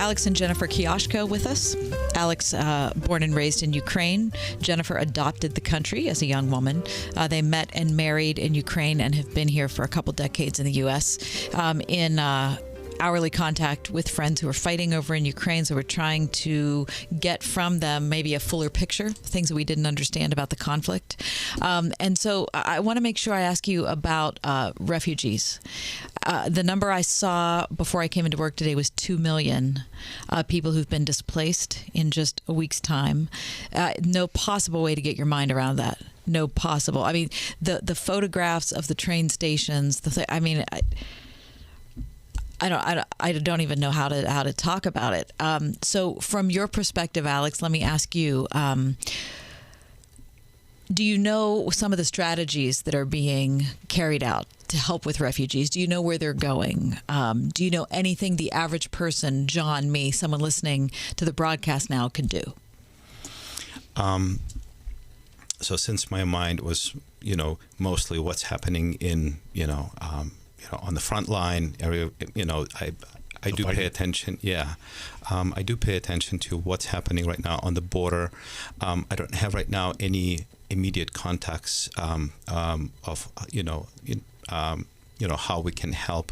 Alex and Jennifer Kyyashko with us. Alex, born and raised in Ukraine. Jennifer adopted the country as a young woman. They met and married in Ukraine and have been here for a couple decades in the U.S. In hourly contact with friends who are fighting over in Ukraine. So we're trying to get from them maybe a fuller picture, things that we didn't understand about the conflict. And so I want to make sure I ask you about refugees. The number I saw before I came into work today was 2 million people who've been displaced in just a week's time. No possible way to get your mind around that. No possible. I mean, the photographs of the train stations, I don't even know how to talk about it. So from your perspective, Alex, let me ask you, do you know some of the strategies that are being carried out to help with refugees? Do you know where they're going? Do you know anything the average person, John, me, someone listening to the broadcast now can do? So since my mind was, mostly what's happening in, on the front line area, I do pay attention. Yeah. I do pay attention to what's happening right now on the border. I don't have right now any immediate contacts of, how we can help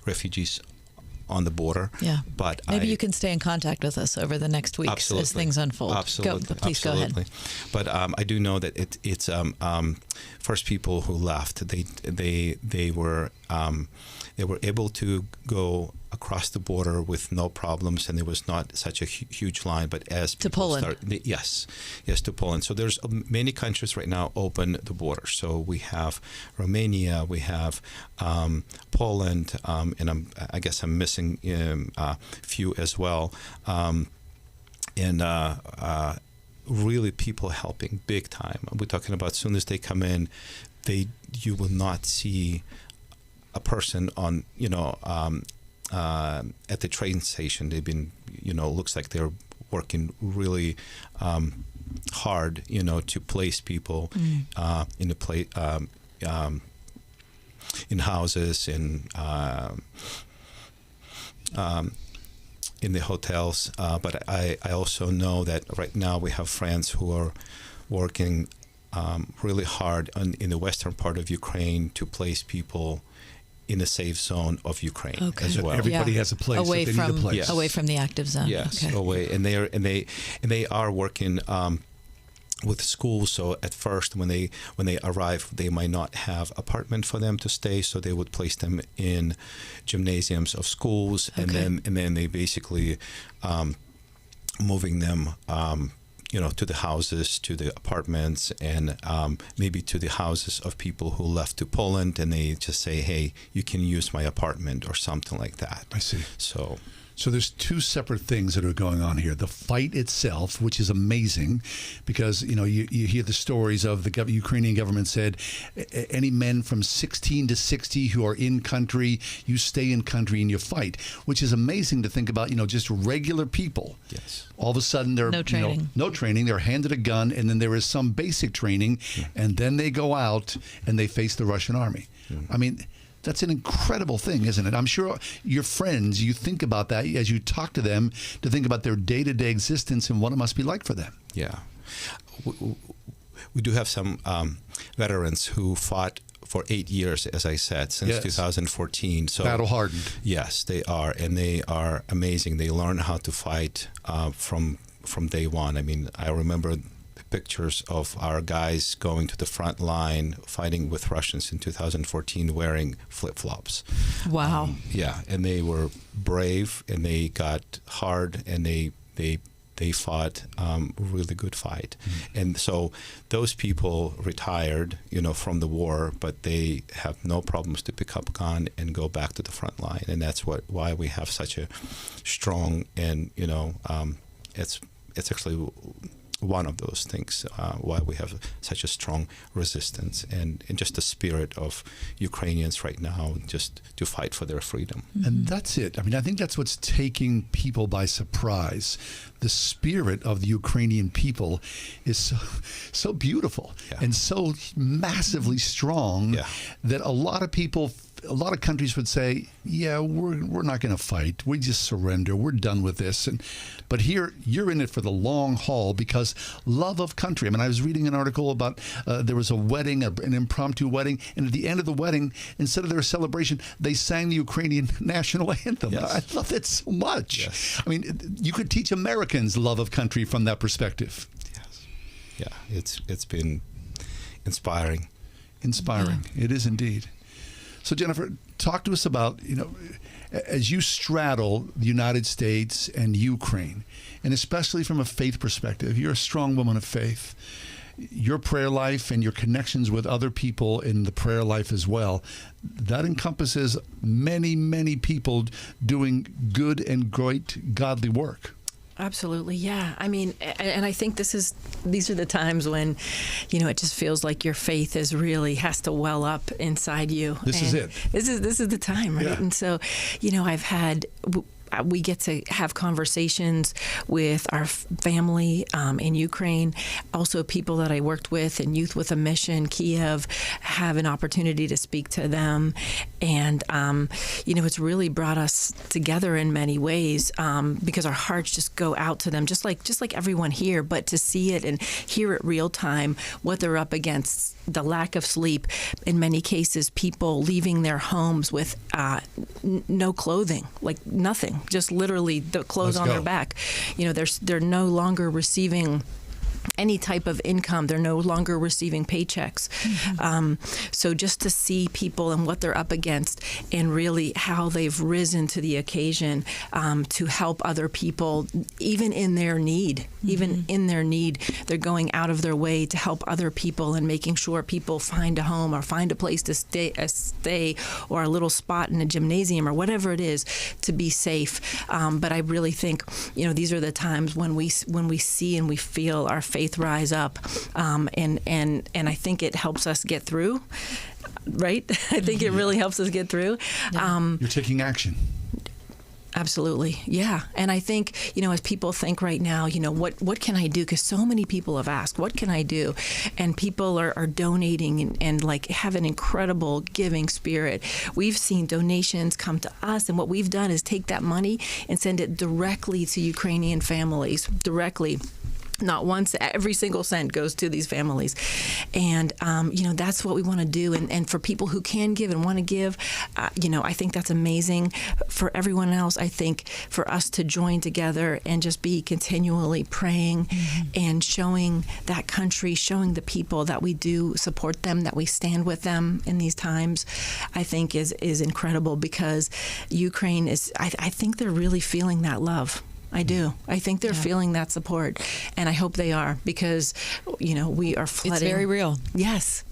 refugees on the border. Yeah. But maybe you can stay in contact with us over the next weeks as things unfold. Absolutely. Please go ahead. But I do know that it's first people who left. They were able to go across the border with no problems, and there was not such a huge line. But as to Poland, yes, to Poland. So there's many countries right now open the border. So we have Romania, we have Poland, and I guess I'm missing a few as well, and really people helping big time. We're talking about as soon as they come in, you will not see a person on at the train station. They've been looks like they're working really hard to place people in the place in houses, in the hotels, but I also know that right now we have friends who are working really hard in the western part of Ukraine to place people in a safe zone of Ukraine as well. Everybody has a place. Away from need a place. Yes. away from the active zone. Yes, okay. away, and they are working with schools. So at first, when they arrive, they might not have apartment for them to stay, so they would place them in gymnasiums of schools, and then they basically moving them. To the houses, to the apartments, and maybe to the houses of people who left to Poland, and they just say, hey, you can use my apartment or something like that. I see. So there's two separate things that are going on here. The fight itself, which is amazing, because you hear the stories of the Ukrainian government said any men from 16 to 60 who are in country, you stay in country and you fight, which is amazing to think about. Just regular people. Yes. All of a sudden they're no training. No training. They're handed a gun, and then there is some basic training, and then they go out and they face the Russian army. I mean, that's an incredible thing, isn't it? I'm sure your friends, you think about that as you talk to them, to think about their day-to-day existence and what it must be like for them. Yeah. We do have some veterans who fought for 8 years, as I said, since 2014. So battle-hardened. Yes, they are, and they are amazing. They learn how to fight from day one. I mean, I remember pictures of our guys going to the front line fighting with Russians in 2014 wearing flip-flops. Wow. And they were brave, and they got hard, and they fought a really good fight. And so those people retired, from the war, but they have no problems to pick up a gun and go back to the front line. And that's why we have such a strong, and it's actually one of those things why we have such a strong resistance and just the spirit of Ukrainians right now just to fight for their freedom. And that's it. I mean, I think that's what's taking people by surprise. The spirit of the Ukrainian people is so beautiful and so massively strong that a lot of people a lot of countries would say, yeah, we're not going to fight. We just surrender. We're done with this. But here, you're in it for the long haul because love of country. I mean, I was reading an article about there was a wedding, an impromptu wedding, and at the end of the wedding, instead of their celebration, they sang the Ukrainian national anthem. Yes. I love it so much. Yes. I mean, you could teach Americans love of country from that perspective. Yes. Yeah, it's been inspiring. Inspiring. Yeah. It is indeed. So, Jennifer, talk to us about, as you straddle the United States and Ukraine, and especially from a faith perspective, you're a strong woman of faith. Your prayer life and your connections with other people in the prayer life as well, that encompasses many, many people doing good and great godly work. Absolutely, yeah. I mean, and I think these are the times when, it just feels like your faith has to well up inside you. This is it. This is the time, right? Yeah. And so, we get to have conversations with our family in Ukraine. Also, people that I worked with in Youth with a Mission, Kiev, have an opportunity to speak to them. And, it's really brought us together in many ways because our hearts just go out to them, just like everyone here. But to see it and hear it real time, what they're up against, the lack of sleep, in many cases, people leaving their homes with no clothing, like nothing, just literally the clothes on their back. They're no longer receiving any type of income. They're no longer receiving paychecks. Mm-hmm. So just to see people and what they're up against and really how they've risen to the occasion to help other people, even in their need, they're going out of their way to help other people and making sure people find a home or find a place to stay or a little spot in a gymnasium or whatever it is to be safe. But I really think, these are the times when we see and we feel our faith rise up, and I think it helps us get through, right? I think it really helps us get through. You're taking action. Absolutely. Yeah. And I think, as people think right now, what can I do? Because so many people have asked, what can I do? And people are donating and like have an incredible giving spirit. We've seen donations come to us. And what we've done is take that money and send it directly to Ukrainian families, directly. Not once, every single cent goes to these families. And, that's what we want to do. And for people who can give and want to give, I think that's amazing. For everyone else, I think for us to join together and just be continually praying and showing that country, showing the people that we do support them, that we stand with them in these times, I think is incredible because Ukraine I think they're really feeling that love. I do. I think they're feeling that support, and I hope they are because, we are flooding. It's very real. Yes.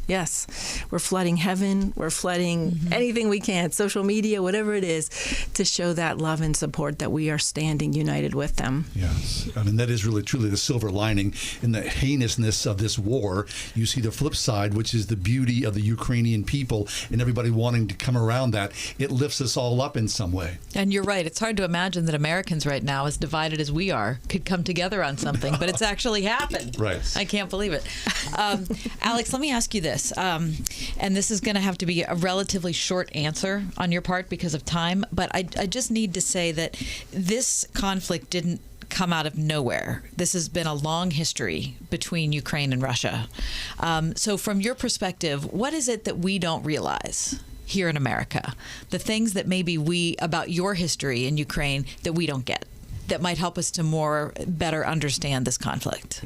We're flooding heaven. We're flooding anything we can, social media, whatever it is, to show that love and support that we are standing united with them. Yes. I mean, that is really, truly the silver lining in the heinousness of this war. You see the flip side, which is the beauty of the Ukrainian people and everybody wanting to come around that. It lifts us all up in some way. And you're right. It's hard to imagine that Americans right now, as divided as we are, could come together on something, but it's actually happened. Right. I can't believe it. Alex, let me ask you this. And this is going to have to be a relatively short answer on your part because of time, but I just need to say that this conflict didn't come out of nowhere. This has been a long history between Ukraine and Russia. So from your perspective, what is it that we don't realize here in America? The things that maybe about your history in Ukraine that we don't get, that might help us to better understand this conflict?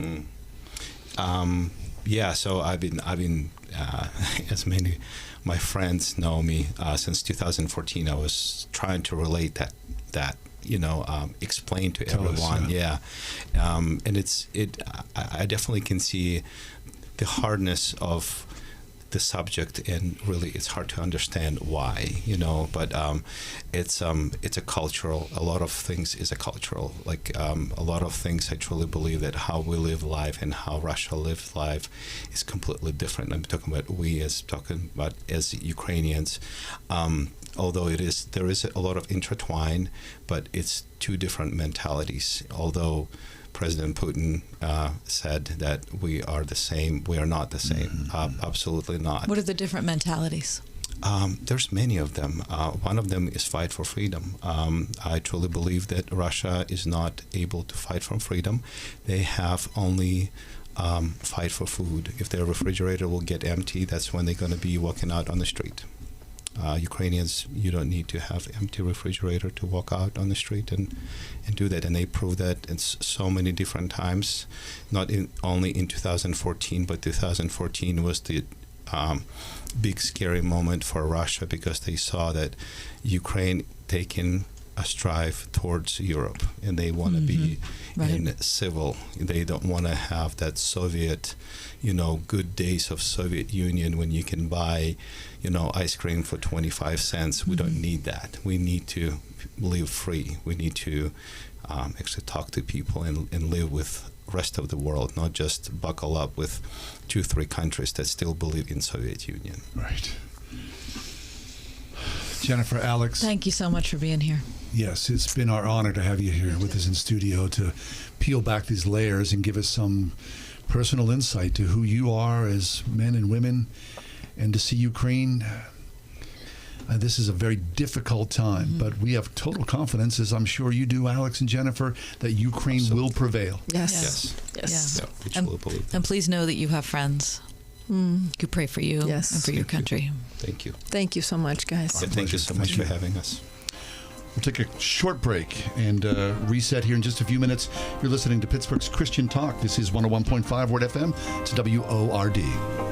So I've been as many my friends know me since 2014. I was trying to relate that explain to everyone. And I definitely can see the hardness of the subject, and really it's hard to understand why, but it's a cultural, a lot of things is a cultural, a lot of things I truly believe that how we live life and how Russia lives life is completely different. I'm talking about as Ukrainians, although there is a lot of intertwine, but it's two different mentalities. Although President Putin said that we are the same, we are not the same. Absolutely not. What are the different mentalities? There's many of them. One of them is fight for freedom. I truly believe that Russia is not able to fight for freedom. They have only fight for food. If their refrigerator will get empty, that's when they're going to be walking out on the street. Ukrainians, you don't need to have empty refrigerator to walk out on the street and do that. And they prove that in so many different times, not only in 2014, but 2014 was the big scary moment for Russia, because they saw that Ukraine taking a strive towards Europe, and they want to be in civil. They don't want to have that Soviet, good days of Soviet Union when you can buy, ice cream for 25 cents. We don't need that. We need to live free. We need to actually talk to people and live with rest of the world, not just buckle up with 2-3 countries that still believe in Soviet Union. Right. Jennifer, Alex. Thank you so much for being here. Yes, it's been our honor to have you here with us in studio to peel back these layers and give us some personal insight to who you are as men and women, and to see Ukraine. This is a very difficult time, but we have total confidence, as I'm sure you do, Alex and Jennifer, that Ukraine will prevail. Yes. Yeah, we truly believe that. And please know that you have friends who pray for you and for your country. Thank you. Thank you so much, guys. Yeah, thank you so much for having us. We'll take a short break and reset here in just a few minutes. You're listening to Pittsburgh's Christian Talk. This is 101.5 Word FM. It's WORD.